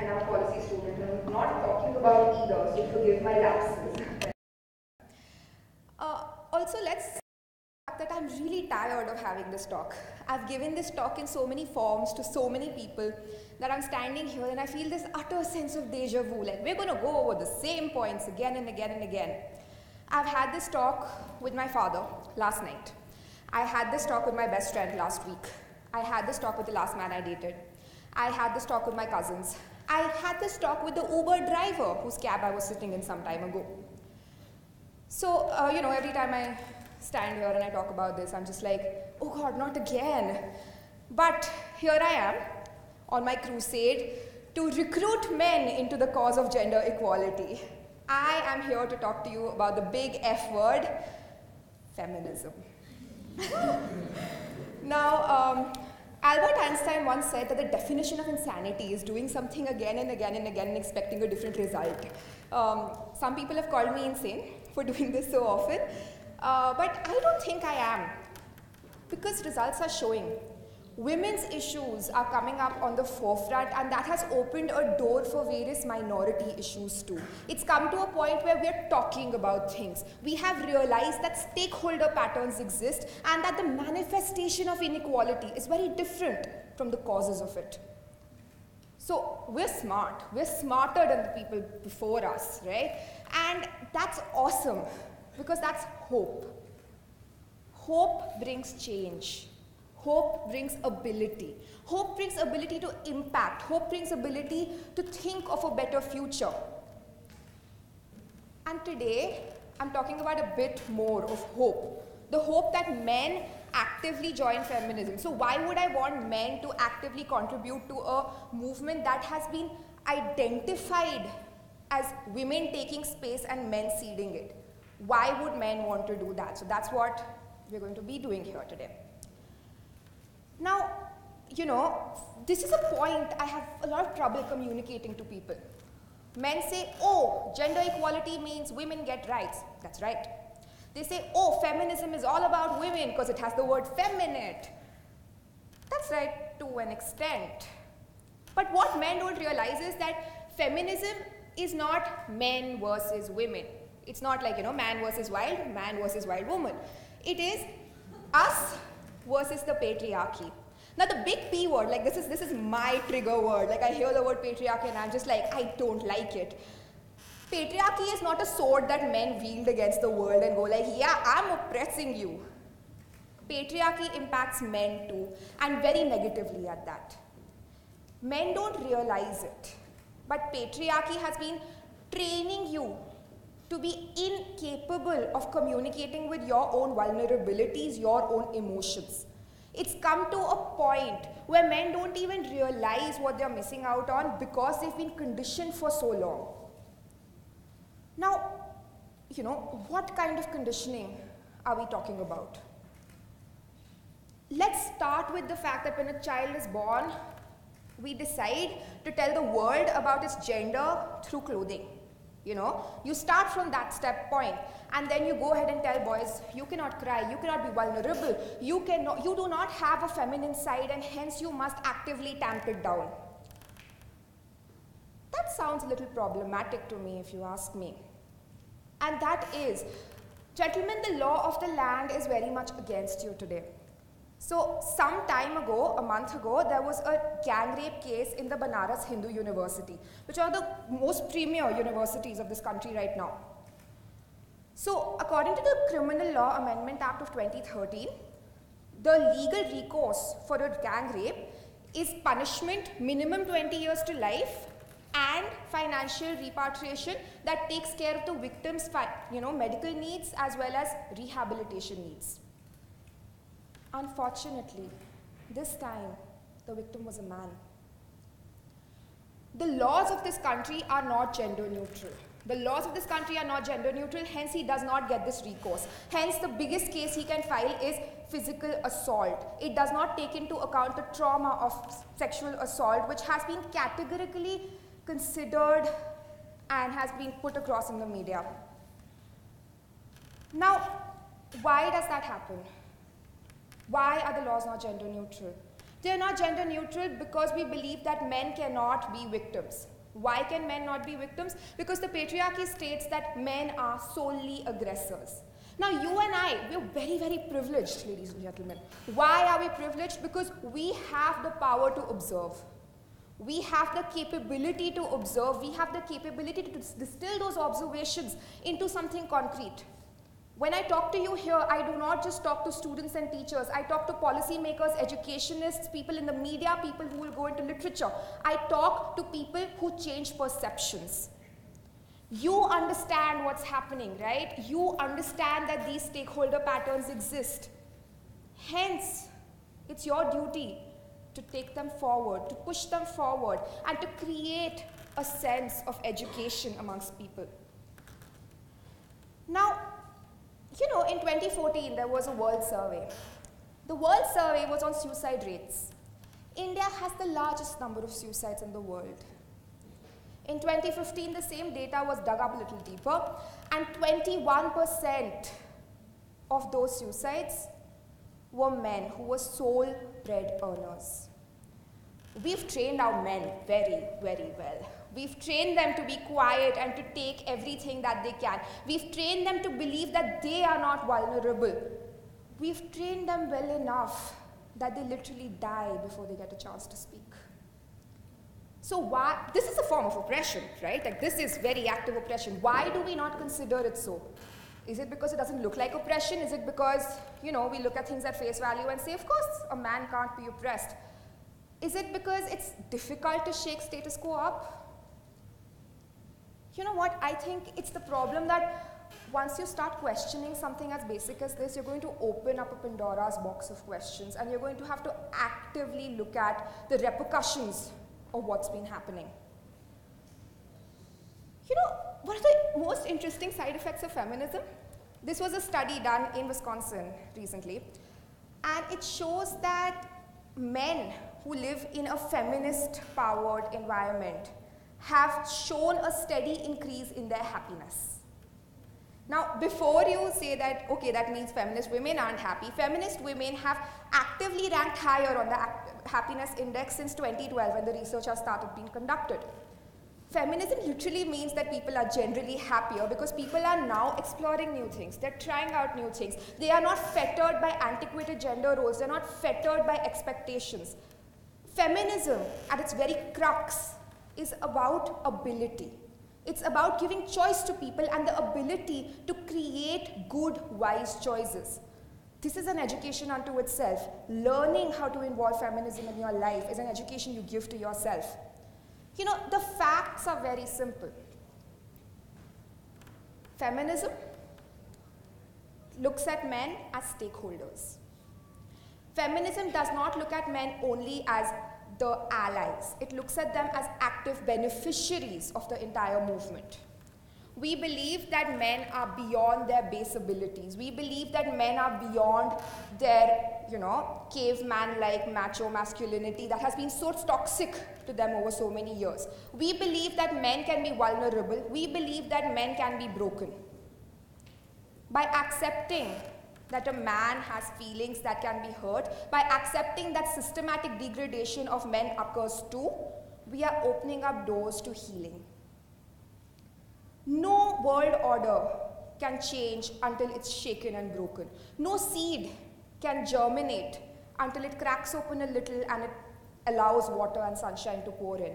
and I'm a policy student, and I'm not talking about either, so forgive my lapses. Also, let's that I'm really tired of having this talk. I've given this talk in so many forms to so many people that I'm standing here and I feel this utter sense of deja vu, like we're going to go over the same points again and again and again. I've had this talk with my father last night. I had this talk with my best friend last week. I had this talk with the last man I dated. I had this talk with my cousins. I had this talk with the Uber driver whose cab I was sitting in some time ago. So, every time I stand here and I talk about this, I'm just like, oh God, not again. But here I am on my crusade to recruit men into the cause of gender equality. I am here to talk to you about the big F word, feminism. Now, Albert Einstein once said that the definition of insanity is doing something again and again and again and expecting a different result. Some people have called me insane for doing this so often, but I don't think I am, because results are showing. Women's issues are coming up on the forefront, and that has opened a door for various minority issues too. It's come to a point where we're talking about things. We have realized that stakeholder patterns exist and that the manifestation of inequality is very different from the causes of it. So we're smart. We're smarter than the people before us, right? And that's awesome, because that's hope. Hope brings change. Hope brings ability. Hope brings ability to impact. Hope brings ability to think of a better future. And today, I'm talking about a bit more of hope. The hope that men actively join feminism. So why would I want men to actively contribute to a movement that has been identified as women taking space and men ceding it? Why would men want to do that? So that's what we're going to be doing here today. Now, this is a point I have a lot of trouble communicating to people. Men say, oh, gender equality means women get rights. That's right. They say, oh, feminism is all about women because it has the word feminine. That's right to an extent. But what men don't realize is that feminism is not men versus women. It's not like, man versus wild woman. It is us versus the patriarchy. Now the big P word, like this is my trigger word. Like I hear the word patriarchy and I'm just like, I don't like it. Patriarchy is not a sword that men wield against the world and go like, yeah, I'm oppressing you. Patriarchy impacts men too, and very negatively at that. Men don't realize it, but patriarchy has been training you to be incapable of communicating with your own vulnerabilities, your own emotions. It's come to a point where men don't even realize what they're missing out on because they've been conditioned for so long. Now, what kind of conditioning are we talking about? Let's start with the fact that when a child is born, we decide to tell the world about its gender through clothing. You start from that step point, and then you go ahead and tell boys, you cannot cry, you cannot be vulnerable, you do not have a feminine side, and hence you must actively tamp it down. That sounds a little problematic to me, if you ask me. And that is, gentlemen, the law of the land is very much against you today. So some time ago, a month ago, there was a gang rape case in the Banaras Hindu University, which are the most premier universities of this country right now. So according to the Criminal Law Amendment Act of 2013, the legal recourse for a gang rape is punishment minimum 20 years to life and financial repatriation that takes care of the victim's medical needs as well as rehabilitation needs. Unfortunately, this time, the victim was a man. The laws of this country are not gender neutral. The laws of this country are not gender neutral, hence he does not get this recourse. Hence, the biggest case he can file is physical assault. It does not take into account the trauma of sexual assault, which has been categorically considered and has been put across in the media. Now, why does that happen? Why are the laws not gender neutral? They are not gender neutral because we believe that men cannot be victims. Why can men not be victims? Because the patriarchy states that men are solely aggressors. Now you and I, we're very, very privileged, ladies and gentlemen. Why are we privileged? Because we have the power to observe. We have the capability to observe. We have the capability to distill those observations into something concrete. When I talk to you here, I do not just talk to students and teachers. I talk to policymakers, educationists, people in the media, people who will go into literature. I talk to people who change perceptions. You understand what's happening, right? You understand that these stakeholder patterns exist. Hence, it's your duty to take them forward, to push them forward, and to create a sense of education amongst people. Now, you know, in 2014, there was a world survey. The world survey was on suicide rates. India has the largest number of suicides in the world. In 2015, the same data was dug up a little deeper, and 21% of those suicides were men who were sole bread earners. We've trained our men very, very well. We've trained them to be quiet and to take everything that they can. We've trained them to believe that they are not vulnerable. We've trained them well enough that they literally die before they get a chance to speak. So why, this is a form of oppression, right? Like this is very active oppression. Why do we not consider it so? Is it because it doesn't look like oppression? Is it because, you know, we look at things at face value and say, of course, a man can't be oppressed? Is it because it's difficult to shake status quo up? You know what, I think it's the problem that once you start questioning something as basic as this, you're going to open up a Pandora's box of questions, and you're going to have to actively look at the repercussions of what's been happening. You know, what are the most interesting side effects of feminism? This was a study done in Wisconsin recently, and it shows that men who live in a feminist-powered environment have shown a steady increase in their happiness. Now, before you say that, okay, that means feminist women aren't happy, feminist women have actively ranked higher on the happiness index since 2012 when the research has started being conducted. Feminism literally means that people are generally happier because people are now exploring new things. They're trying out new things. They are not fettered by antiquated gender roles. They're not fettered by expectations. Feminism, at its very crux, is about ability. It's about giving choice to people and the ability to create good, wise choices. This is an education unto itself. Learning how to involve feminism in your life is an education you give to yourself. You know, the facts are very simple. Feminism looks at men as stakeholders. Feminism does not look at men only as the allies. It looks at them as active beneficiaries of the entire movement. We believe that men are beyond their base abilities. We believe that men are beyond their, you know, caveman-like macho masculinity that has been so toxic to them over so many years. We believe that men can be vulnerable. We believe that men can be broken. By accepting that a man has feelings that can be hurt, by accepting that systematic degradation of men occurs too, we are opening up doors to healing. No world order can change until it's shaken and broken. No seed can germinate until it cracks open a little and it allows water and sunshine to pour in.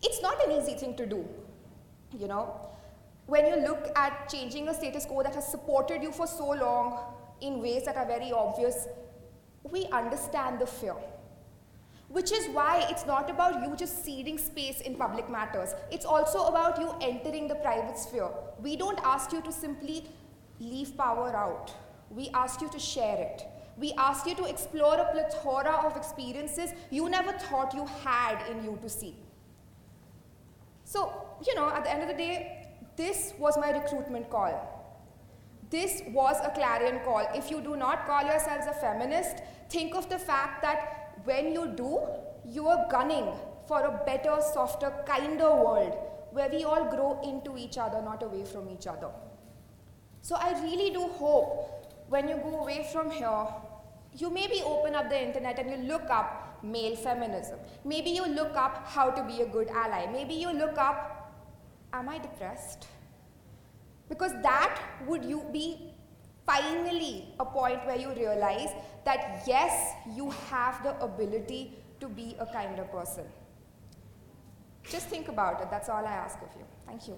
It's not an easy thing to do, you know. When you look at changing a status quo that has supported you for so long in ways that are very obvious, we understand the fear. Which is why it's not about you just ceding space in public matters. It's also about you entering the private sphere. We don't ask you to simply leave power out. We ask you to share it. We ask you to explore a plethora of experiences you never thought you had in you to see. So, you know, at the end of the day, this was my recruitment call. This was a clarion call. If you do not call yourselves a feminist, think of the fact that when you do, you are gunning for a better, softer, kinder world where we all grow into each other, not away from each other. So I really do hope when you go away from here, you maybe open up the internet and you look up male feminism. Maybe you look up how to be a good ally. Maybe you look up, am I depressed? Because that would be finally a point where you realize that yes, you have the ability to be a kinder person. Just think about it. That's all I ask of you. Thank you.